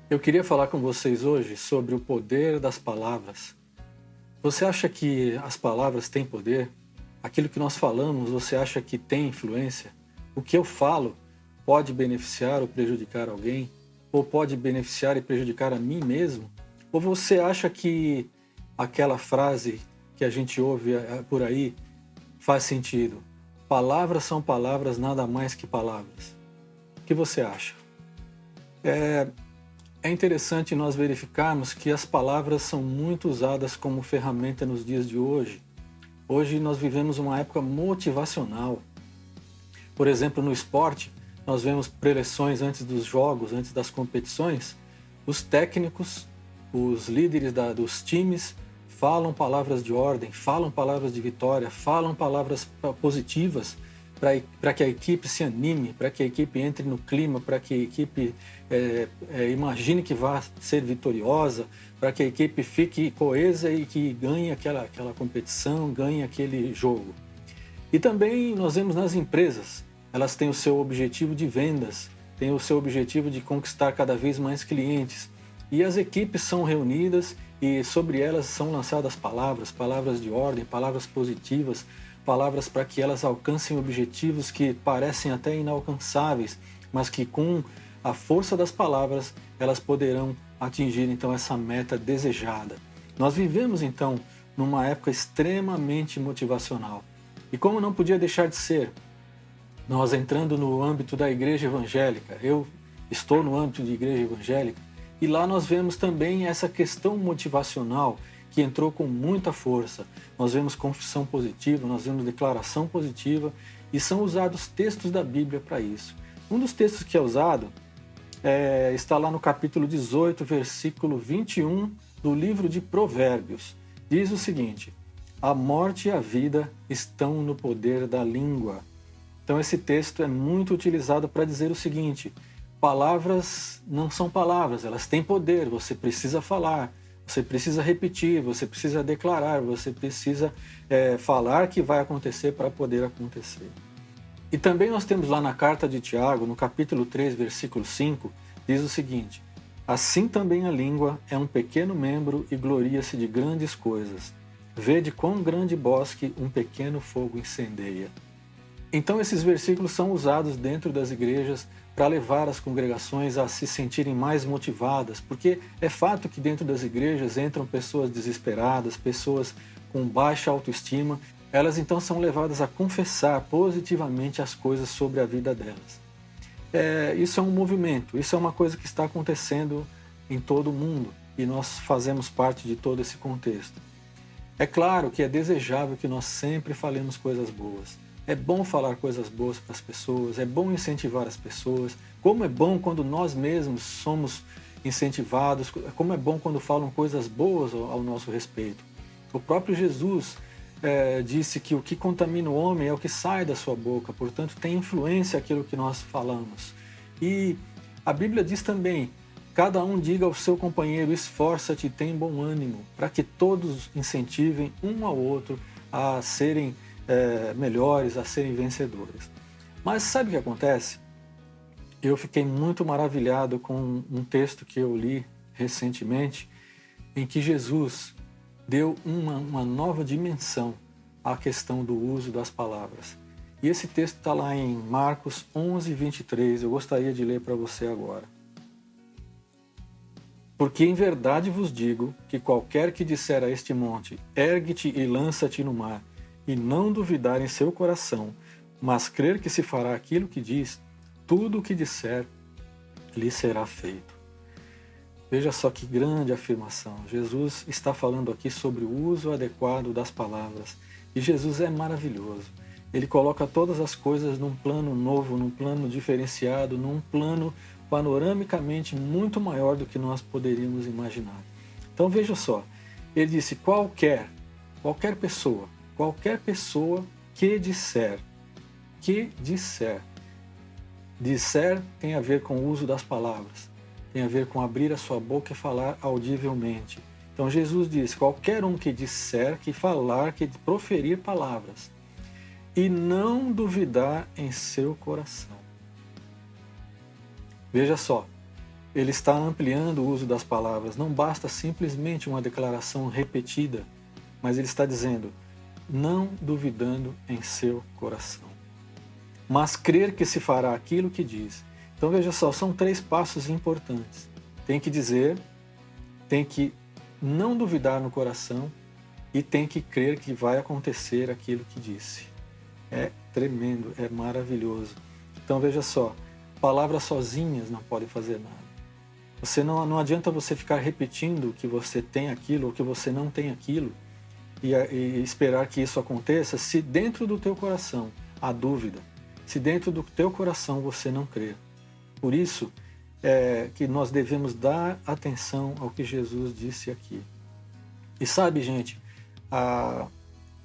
Eu queria falar com vocês hoje sobre o poder das palavras. Você acha que as palavras têm poder? Aquilo que nós falamos, você acha que tem influência? O que eu falo pode beneficiar ou prejudicar alguém? Ou pode beneficiar e prejudicar a mim mesmo? Ou você acha que aquela frase que a gente ouve por aí faz sentido? Palavras são palavras, nada mais que palavras. O que você acha? É interessante nós verificarmos que as palavras são muito usadas como ferramenta nos dias de hoje. Hoje nós vivemos uma época motivacional. Por exemplo, no esporte, nós vemos preleções antes dos jogos, antes das competições. Os técnicos, os líderes dos times falam palavras de ordem, falam palavras de vitória, falam palavras positivas para que a equipe se anime, para que a equipe entre no clima, para que a equipe imagine que vai ser vitoriosa, para que a equipe fique coesa e que ganhe aquela competição, ganhe aquele jogo. E também nós vemos nas empresas, elas têm o seu objetivo de vendas, têm o seu objetivo de conquistar cada vez mais clientes. E as equipes são reunidas e sobre elas são lançadas palavras de ordem, palavras positivas, palavras para que elas alcancem objetivos que parecem até inalcançáveis, mas que com a força das palavras elas poderão atingir então essa meta desejada. Nós vivemos então numa época extremamente motivacional. E como não podia deixar de ser, nós entrando no âmbito da igreja evangélica, eu estou no âmbito de igreja evangélica, e lá nós vemos também essa questão motivacional que entrou com muita força. Nós vemos confissão positiva, nós vemos declaração positiva e são usados textos da Bíblia para isso. Um dos textos que é usado está lá no capítulo 18, versículo 21 do livro de Provérbios. Diz o seguinte: a morte e a vida estão no poder da língua. Então esse texto é muito utilizado para dizer o seguinte: palavras não são palavras, elas têm poder, você precisa falar. Você precisa repetir, você precisa declarar, você precisa falar que vai acontecer para poder acontecer. E também nós temos lá na carta de Tiago, no capítulo 3, versículo 5, diz o seguinte: assim também a língua é um pequeno membro e gloria-se de grandes coisas. Vede quão grande bosque um pequeno fogo incendeia. Então esses versículos são usados dentro das igrejas para levar as congregações a se sentirem mais motivadas, porque é fato que dentro das igrejas entram pessoas desesperadas, pessoas com baixa autoestima, elas então são levadas a confessar positivamente as coisas sobre a vida delas. Isso é um movimento, isso é uma coisa que está acontecendo em todo o mundo e nós fazemos parte de todo esse contexto. É claro que é desejável que nós sempre falemos coisas boas. É bom falar coisas boas para as pessoas, é bom incentivar as pessoas. Como é bom quando nós mesmos somos incentivados, como é bom quando falam coisas boas ao nosso respeito. O próprio Jesus disse que o que contamina o homem é o que sai da sua boca, portanto tem influência aquilo que nós falamos. E a Bíblia diz também: cada um diga ao seu companheiro, esforça-te e tem bom ânimo, para que todos incentivem um ao outro a serem melhores, a serem vencedores. Mas sabe o que acontece? Eu fiquei muito maravilhado com um texto que eu li recentemente, em que Jesus deu uma nova dimensão à questão do uso das palavras. E esse texto está lá em Marcos 11, 23, eu gostaria de ler para você agora. Porque em verdade vos digo que qualquer que disser a este monte, ergue-te e lança-te no mar, e não duvidar em seu coração, mas crer que se fará aquilo que diz, tudo o que disser lhe será feito. Veja só que grande afirmação. Jesus está falando aqui sobre o uso adequado das palavras. E Jesus é maravilhoso. Ele coloca todas as coisas num plano novo, num plano diferenciado, num plano panoramicamente muito maior do que nós poderíamos imaginar. Então veja só, ele disse qualquer pessoa que disser, disser tem a ver com o uso das palavras, tem a ver com abrir a sua boca e falar audivelmente. Então Jesus diz, qualquer um que disser, que falar, que proferir palavras, e não duvidar em seu coração. Veja só, ele está ampliando o uso das palavras. Não basta simplesmente uma declaração repetida, mas ele está dizendo, não duvidando em seu coração, mas crer que se fará aquilo que diz. Então veja só, são 3 passos importantes. Tem que dizer, tem que não duvidar no coração e tem que crer que vai acontecer aquilo que disse. É tremendo, é maravilhoso. Então veja só, palavras sozinhas não podem fazer nada. Não adianta você ficar repetindo que você tem aquilo ou que você não tem aquilo e esperar que isso aconteça se dentro do teu coração há dúvida, se dentro do teu coração você não crê. Por isso é que nós devemos dar atenção ao que Jesus disse aqui. E sabe, gente,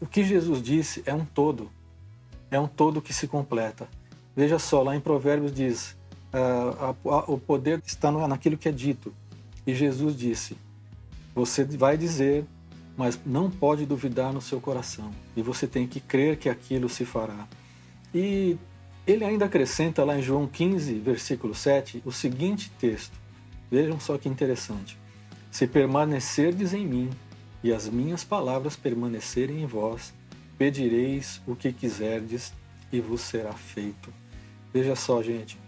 o que Jesus disse é um todo que se completa. Veja só, lá em Provérbios diz, o poder está naquilo que é dito. E Jesus disse, você vai dizer, mas não pode duvidar no seu coração. E você tem que crer que aquilo se fará. E ele ainda acrescenta lá em João 15, versículo 7, o seguinte texto. Vejam só que interessante. Se permanecerdes em mim e as minhas palavras permanecerem em vós, pedireis o que quiserdes e vos será feito. Veja só, gente,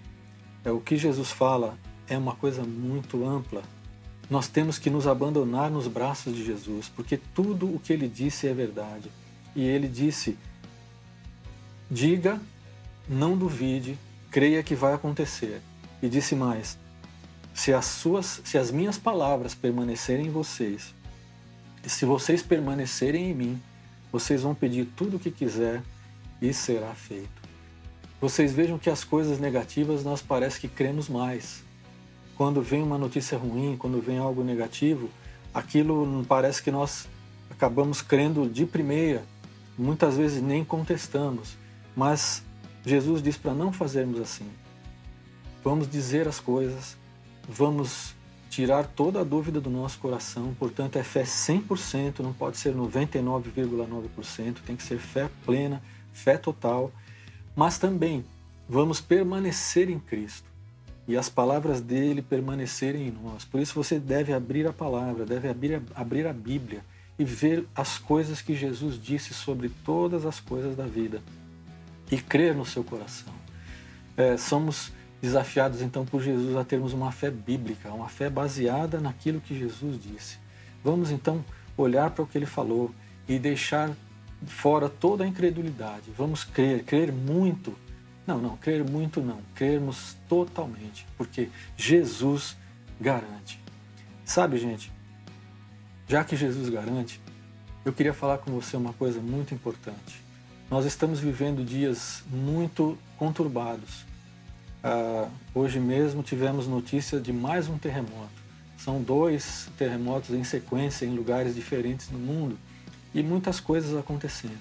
o que Jesus fala é uma coisa muito ampla. Nós temos que nos abandonar nos braços de Jesus, porque tudo o que ele disse é verdade. E ele disse, diga, não duvide, creia que vai acontecer. E disse mais, se as minhas palavras permanecerem em vocês, e se vocês permanecerem em mim, vocês vão pedir tudo o que quiser e será feito. Vocês vejam que as coisas negativas nós parece que cremos mais. Quando vem uma notícia ruim, quando vem algo negativo, aquilo parece que nós acabamos crendo de primeira, muitas vezes nem contestamos. Mas Jesus diz para não fazermos assim. Vamos dizer as coisas, vamos tirar toda a dúvida do nosso coração, portanto é fé 100%, não pode ser 99,9%, tem que ser fé plena, fé total, mas também vamos permanecer em Cristo e as palavras dele permanecerem em nós. Por isso você deve abrir a palavra, deve abrir a Bíblia e ver as coisas que Jesus disse sobre todas as coisas da vida e crer no seu coração. Somos desafiados então por Jesus a termos uma fé bíblica, uma fé baseada naquilo que Jesus disse. Vamos então olhar para o que ele falou e deixar fora toda a incredulidade. Vamos crer muito. Não, crer muito não, crermos totalmente, porque Jesus garante. Sabe, gente, já que Jesus garante, eu queria falar com você uma coisa muito importante. Nós estamos vivendo dias muito conturbados. Hoje mesmo tivemos notícia de mais um terremoto. São 2 terremotos em sequência em lugares diferentes no mundo e muitas coisas acontecendo.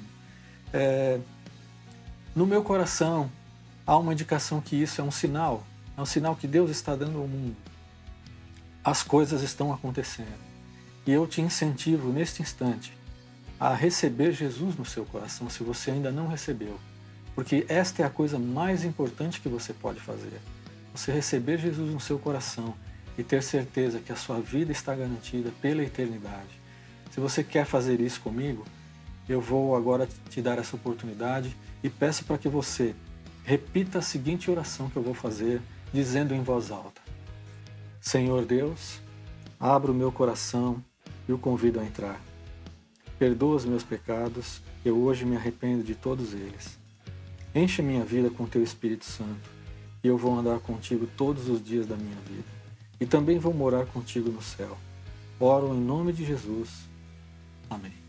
No meu coração há uma indicação que isso é um sinal que Deus está dando ao mundo. As coisas estão acontecendo e eu te incentivo neste instante a receber Jesus no seu coração, se você ainda não recebeu. Porque esta é a coisa mais importante que você pode fazer. Você receber Jesus no seu coração e ter certeza que a sua vida está garantida pela eternidade. Se você quer fazer isso comigo, eu vou agora te dar essa oportunidade e peço para que você repita a seguinte oração que eu vou fazer, dizendo em voz alta. Senhor Deus, abra o meu coração e o convido a entrar. Perdoa os meus pecados, eu hoje me arrependo de todos eles. Enche minha vida com Teu Espírito Santo e eu vou andar contigo todos os dias da minha vida. E também vou morar contigo no céu. Oro em nome de Jesus. Amém.